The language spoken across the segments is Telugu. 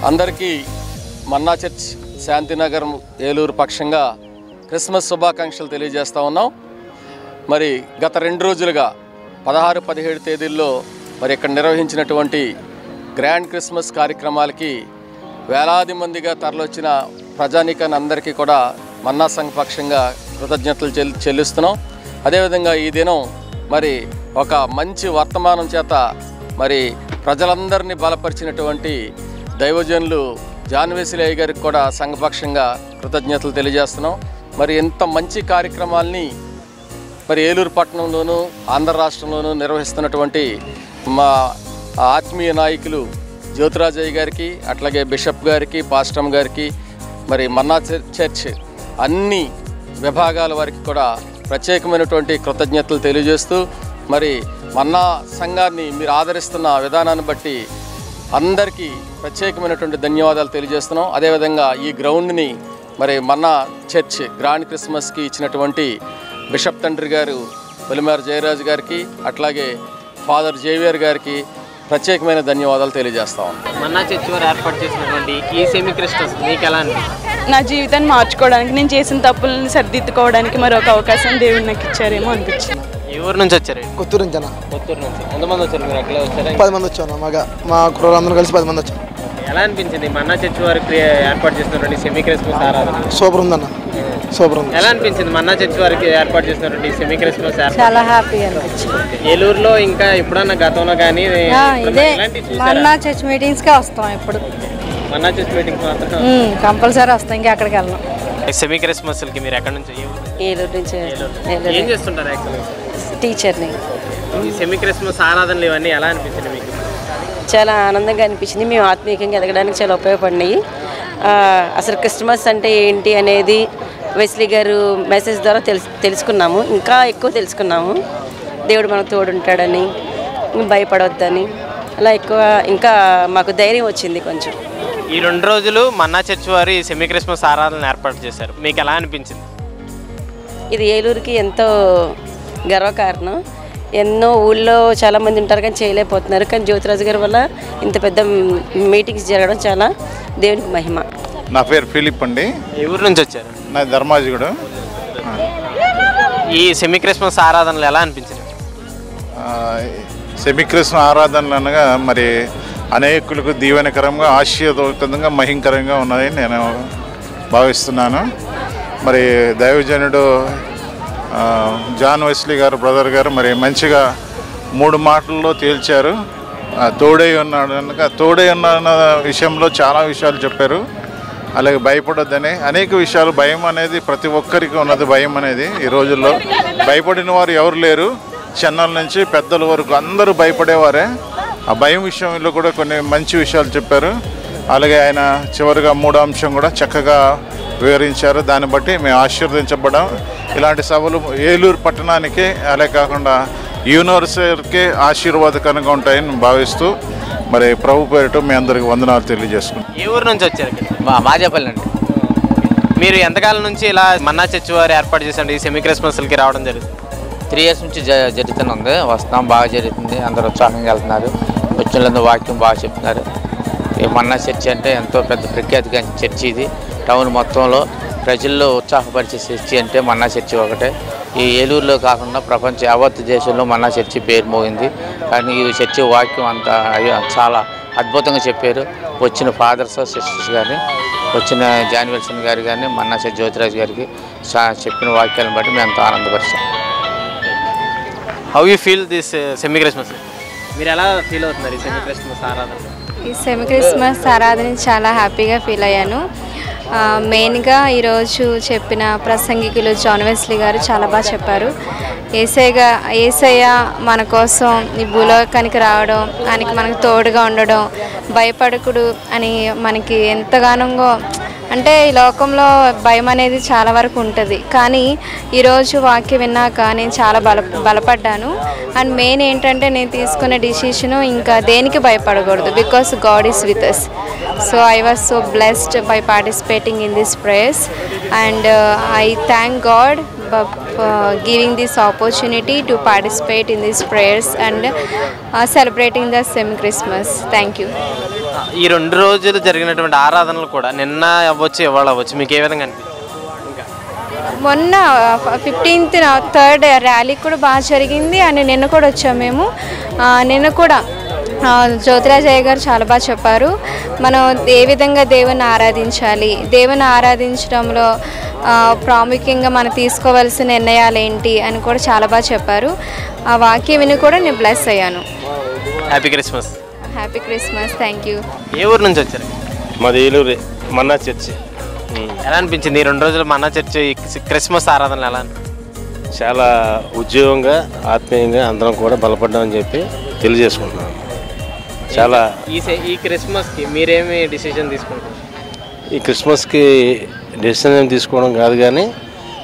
అందరికీ మన్నా చర్చ్ శాంతినగర్ ఏలూరు పక్షంగా క్రిస్మస్ శుభాకాంక్షలు తెలియజేస్తా ఉన్నాం. మరి గత 2 రోజులుగా 16, 17 తేదీల్లో మరి ఇక్కడ నిర్వహించినటువంటి గ్రాండ్ క్రిస్మస్ కార్యక్రమాలకి వేలాది మందిగా తరలొచ్చిన ప్రజానీకాన్ని అందరికీ కూడా మన్నా సంఘ పక్షంగా కృతజ్ఞతలు చెల్లిస్తున్నాం. అదేవిధంగా ఈ దినం మరి ఒక మంచి వర్తమానం చేత మరి ప్రజలందరినీ బలపరిచినటువంటి దైవజనులు జాన్ వెస్లీ అయ్య గారికి కూడా సంఘపక్షంగా కృతజ్ఞతలు తెలియజేస్తున్నాం. మరి ఇంత మంచి కార్యక్రమాల్ని మరి ఏలూరు పట్టణంలోనూ ఆంధ్ర రాష్ట్రంలోనూ నిర్వహిస్తున్నటువంటి మా ఆత్మీయ నాయకులు జ్యోతిరాజయ్య గారికి, అట్లాగే బిషప్ గారికి, పాస్టమ్ గారికి, మరి మన్నా చర్చ్ అన్ని విభాగాల వారికి కూడా ప్రత్యేకమైనటువంటి కృతజ్ఞతలు తెలియజేస్తూ మరి మన్నా సంఘాన్ని మీరు ఆదరిస్తున్న విధానాన్ని బట్టి అందరికీ ప్రత్యేకమైనటువంటి ధన్యవాదాలు తెలియజేస్తున్నాం. అదేవిధంగా ఈ గ్రౌండ్ని మరి మన్నా చర్చ్ గ్రాండ్ క్రిస్మస్కి ఇచ్చినటువంటి బిషప్ తండ్రి గారు పొలిమేర జయరాజు గారికి, అట్లాగే ఫాదర్ జేవియర్ గారికి ప్రత్యేకమైన ధన్యవాదాలు తెలియజేస్తాం. మన్నా చర్చ్ వారు ఏర్పాటు చేసినటువంటి ఈ సెమీ క్రిస్మస్ మీకు ఎలా అనిపిస్తుంది? నా జీవితాన్ని మార్చుకోవడానికి, నేను చేసిన తప్పులను సరిదిద్దుకోవడానికి మరొక అవకాశం దేవుడు నాకు ఇచ్చారేమో అనిపించింది. ఏ ఊరు నుంచి వచ్చారు? కొత్తూరు నుంచి అన్న. కొత్తూరు నుంచి ఎంతమంది వచ్చారు మీరు? అట్లా వచ్చారా? 10 మంది వచ్చాను. మా కుర్రోళ్ళందరూ కలిసి 10 మంది వచ్చాను. ఎలా అనిపించింది మన్నా చర్చ్ వారు ఏర్పాటు చేసినటువంటి సెమీ క్రిస్మస్ ఆరాధన? సూపర్ ఉందన్న, సూపర్ ఉంది. ఎలా అనిపించింది మన్నా చర్చ్ వారికి ఏర్పాటు చేసినటువంటి సెమీ క్రిస్మస్? చాలా హ్యాపీ అనిపించింది. ఏలూరులో ఇంకా ఎప్పుడన్నా గతంలో కానీ ఇదే మన్నా చర్చ్ మీటింగ్స్కే వస్తాం. ఇప్పుడు మన్నా చర్చ్ మీటింగ్స్ మాత్రం కంపల్సరీ వస్తాం, ఇంకా అక్కడికి వెళ్ళాం. సెమీ క్రిస్మస్కి మీరు ఎక్కడి నుంచి? ఏలూరు నుంచి. ఏం చేస్తుంటారు యాక్చువల్గా? టీచర్ని. ఈ సెమీ క్రిస్మస్ ఆరాధనలు ఇవన్నీ ఎలా అనిపించింది మీకు? చాలా ఆనందంగా అనిపించింది. మేము ఆత్మీయంగా ఎదగడానికి చాలా ఉపయోగపడినాయి. అసలు క్రిస్మస్ అంటే ఏంటి అనేది వెస్లీ గారు మెసేజ్ ద్వారా తెలుసుకున్నాము. ఇంకా ఎక్కువ తెలుసుకున్నాము. దేవుడు మనకు తోడుంటాడని, భయపడవద్దని, అలా ఎక్కువ ఇంకా మాకు ధైర్యం వచ్చింది కొంచెం. ఈ 2 రోజులు మన్నా చర్చ్ వారు ఈ సెమీ క్రిస్మస్ ఆరాధన ఏర్పాటు చేశారు. మీకు ఎలా అనిపించింది? ఇది ఏలూరుకి ఎంతో గర్వకారణం. ఎన్నో ఊళ్ళో చాలామంది ఉంటారు కానీ చేయలేకపోతున్నారు. కానీ జ్యోతిరాజు గారి వల్ల ఇంత పెద్ద మీటింగ్స్ జరగడం చాలా దేవునికి మహిమ. నా పేరు ఫిలిప్ అండి. ఏ ఊరు నుంచి వచ్చారు? నా ధర్మాజిగూడ. ఈ సెమీ క్రిస్మస్ ఆరాధనలు ఎలా అనిపించింది? సెమీ క్రిస్మస్ ఆరాధనలు అనగా మరి అనేకులకు దీవెనకరంగా, ఆశీర్వాదకంగా, మహింకరంగా ఉన్నాయని నేను భావిస్తున్నాను. మరి దైవజనుడు జాన్ వెస్లీ గారు, బ్రదర్ గారు మరి మంచిగా 3 మాటల్లో తేల్చారు. తోడై ఉన్నాడు అనగా తోడై ఉన్న విషయంలో చాలా విషయాలు చెప్పారు. అలాగే భయపడొద్దని అనేక విషయాలు. భయం అనేది ప్రతి ఒక్కరికి ఉన్నది. భయం అనేది ఈ రోజుల్లో భయపడిన వారు ఎవరు లేరు. చిన్నల నుంచి పెద్దల వరకు అందరూ భయపడేవారే. ఆ భయం విషయంలో కూడా కొన్ని మంచి విషయాలు చెప్పారు. అలాగే ఆయన చివరిగా 3వ అంశం కూడా చక్కగా వివరించారు. దాన్ని బట్టి మేము ఆశీర్వదించబడ్డాం. ఇలాంటి సభలు ఏలూరు పట్టణానికి, అలాగే కాకుండా యూనివర్సిటీకి ఆశీర్వాదకరంగా ఉంటాయని భావిస్తూ మరి ప్రభు పేరిట మీ అందరికి వందనాలు తెలియజేసుకుంటాం. ఏ ఊరు నుంచి వచ్చారు? మాజాపల్లి అండి. మీరు ఎంతకాలం నుంచి ఇలా మన్నా చర్చ్ వారు ఏర్పాటు చేసండి ఈ సెమీ క్రిస్మస్కి రావడం జరుగుతుంది? 3 years నుంచి జరుగుతూనే ఉంది. వస్తాం, బాగా జరుగుతుంది. అందరూ ఉత్సాహంగా వెళ్తున్నారు. వచ్చిన వాక్యం బాగా చెప్తున్నారు. ఈ మన్నా చర్చి అంటే ఎంతో పెద్ద ప్రఖ్యాతిగా చర్చి. ఇది టౌన్ మొత్తంలో ప్రజల్లో ఉత్సాహపరిచే చర్చి అంటే మన్నా చర్చి ఒకటే. ఈ ఏలూరులో కాకుండా ప్రపంచ యావత్ దేశంలో మన్నా చర్చి పేరు మోగింది. కానీ ఈ చర్చి వాక్యం అంతా చాలా అద్భుతంగా చెప్పారు. వచ్చిన ఫాదర్స్, సిస్టర్స్ కానీ, వచ్చిన జాన్ వెల్సన్ గారు కానీ, మన్నా చర్చి జ్యోతిరాజు గారికి చెప్పిన వాక్యాలను బట్టి మేము ఎంతో ఆనందపరిచాం. How you feel this semi Christmas? మీరు ఎలా ఫీల్ అవుతున్నారు ఈ సెమీ క్రిస్మస్ ఆరాధన? ఈ సెమీ క్రిస్మస్ ఆరాధన చాలా హ్యాపీగా ఫీల్ అయ్యాను. ఈరోజు చెప్పిన ప్రసంగికులు జాన్ వెస్లీ గారు చాలా బాగా చెప్పారు. యేసయ్య మన కోసం ఈ భూలోకానికి రావడం, ఆయనకి మనకు తోడుగా ఉండడం, భయపడకుడు అని మనకి ఎంతగానో, అంటే ఈ లోకంలో భయం అనేది చాలా వరకు ఉంటుంది. కానీ ఈరోజు వాక్యం విన్నాక నేను చాలా బలపడ్డాను. అండ్ మెయిన్ ఏంటంటే నేను తీసుకున్న డిసిషను ఇంకా దేనికి భయపడకూడదు, because God is with us. So I was so blessed by participating in this prayers and I thank God giving this opportunity to participate in these prayers and celebrating the semi Christmas. Thank you. ఈ 2 రోజులు జరిగినటువంటి ఆరాధనలు కూడా నిన్న అవ్వచ్చు, ఇవాళ అవ్వచ్చు, మీకు ఏ విధంగా అనిపించింది? మొన్న 15th 3rd ర్యాలీ కూడా బాగా జరిగింది అండ్ నిన్న కూడా వచ్చాము మేము. నిన్న కూడా జ్యోతిరాజయ్య గారు చాలా బాగా చెప్పారు. మనం ఏ విధంగా దేవుని ఆరాధించాలి, దేవుని ఆరాధించడంలో ప్రాముఖ్యంగా మనం తీసుకోవాల్సిన నిర్ణయాలు ఏంటి అని కూడా చాలా బాగా చెప్పారు. ఆ వాక్యం విని కూడా నేను బ్లెస్ అయ్యాను. Happy Christmas. Happy Christmas. Thank you. ఏ ఊరు నుంచి వచ్చారు? మాది ఏలూరు మన్నా చర్చి. ఎలా అనిపించింది ఈ 2 రోజులు మన్నా చర్చి క్రిస్మస్ ఆరాధనలు ఎలా? చాలా ఉద్యోగంగా ఆత్మీయంగా అందరం కూడా బలపడ్డామని చెప్పి తెలియజేసుకుంటున్నాం. చాలా ఈ క్రిస్మస్కి మీరేమి డిసిషన్ తీసుకుంటారు? ఈ క్రిస్మస్కి డెసిషన్ ఏం తీసుకోవడం కాదు, కానీ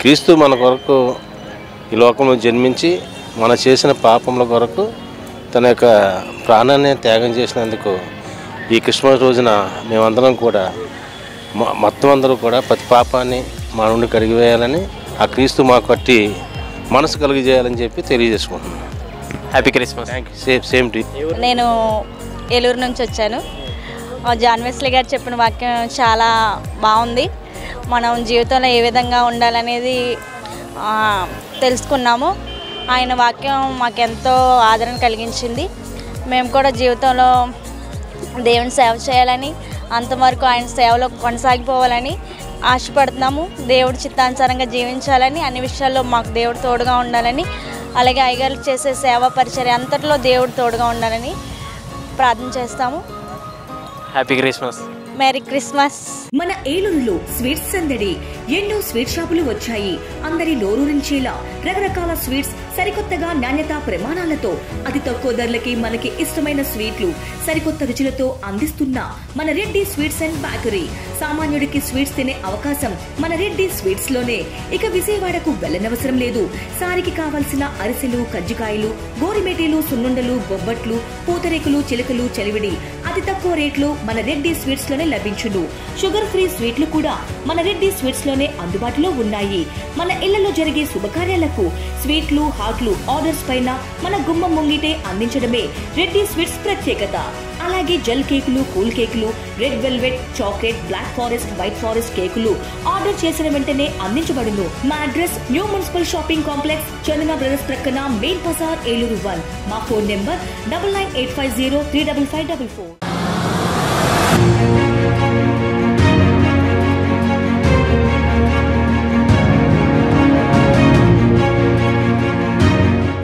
క్రీస్తు మన కొరకు ఈ లోకంలో జన్మించి మన చేసిన పాపముల కొరకు తన యొక్క ప్రాణాన్ని త్యాగం చేసినందుకు ఈ క్రిస్మస్ రోజున మేమందరం కూడా మొత్తం అందరూ కూడా ప్రతి పాపాన్ని మా నుండి కడిగివేయాలని, ఆ క్రీస్తు మా కట్టి మనసు కలిగజేయాలని చెప్పి తెలియజేసుకుంటున్నాం. Happy Christmas. Thank you. Same to you. నేను ఏలూరు నుంచి వచ్చాను. జాన్ వెస్లీ గారు చెప్పిన వాక్యం చాలా బాగుంది. మనం జీవితంలో ఏ విధంగా ఉండాలనేది తెలుసుకున్నాము. ఆయన వాక్యం మాకెంతో ఆదరణ కలిగించింది. మేము కూడా జీవితంలో దేవుని సేవ చేయాలని, అంతవరకు ఆయన సేవలో కొనసాగిపోవాలని ఆశపడుతున్నాము. దేవుడి చిత్తానుసారంగా జీవించాలని, అన్ని విషయాల్లో మాకు దేవుడు తోడుగా ఉండాలని, అలాగే అయ్యగారు చేసే సేవా పరిచర్య అంతట్లో దేవుడు తోడుగా ఉండాలని ప్రార్థన చేస్తాము. Happy Christmas. Merry Christmas. మన ఏలూరులో స్వీట్స్ సందడి. ఎన్నో స్వీట్ షాపులు వచ్చాయి. అందరి నోరూరించేలా రకరకాల స్వీట్స్ సరికొత్తగా నాణ్యత ప్రమాణాలతో అతి తక్కువ ధరలకి మనకి ఇష్టమైన స్వీట్లు సరికొత్త రుచులతో అందిస్తున్న మన రెడ్డి స్వీట్స్ అండ్ బేకరీ. సామాన్యుడికి స్వీట్స్ తినే అవకాశం మన రెడ్డి స్వీట్స్ లోనే. ఇక విజయవాడకు వెళ్ళనవసరం లేదు. సారికి కావాల్సిన అరిసెలు, కజ్జికాయలు, గోరిమేటీలు, సున్నుండలు, బొబ్బట్లు, పూతరేకులు, చిలకలు, చలివిడి అతి తక్కువ రేట్లు మన రెడ్డి స్వీట్స్ లోనే లభించును. షుగర్ ఫ్రీ స్వీట్లు కూడా మన రెడ్డి స్వీట్స్ లోనే అందుబాటులో ఉన్నాయి. మన ఇళ్లలో జరిగే శుభకార్యాలకు స్వీట్లు, హాట్లు ఆర్డర్స్ పైన మన గుమ్మం ముంగిటే అందించడమే రెడ్డి స్వీట్స్ ప్రత్యేకత. అలాగే జెల్ కేకులు, కూల్ కేకులు, red velvet, chocolate, black forest, white forest కేకులు ఆర్డర్ చేసిన వెంటనే అందించబడును. మా address new municipal shopping complex, Chandana Brothers ప్రక్కన, మెయిన్ బజార్, ఏలూరు 1. మా ఫోన్ నెంబర్ 9985035544.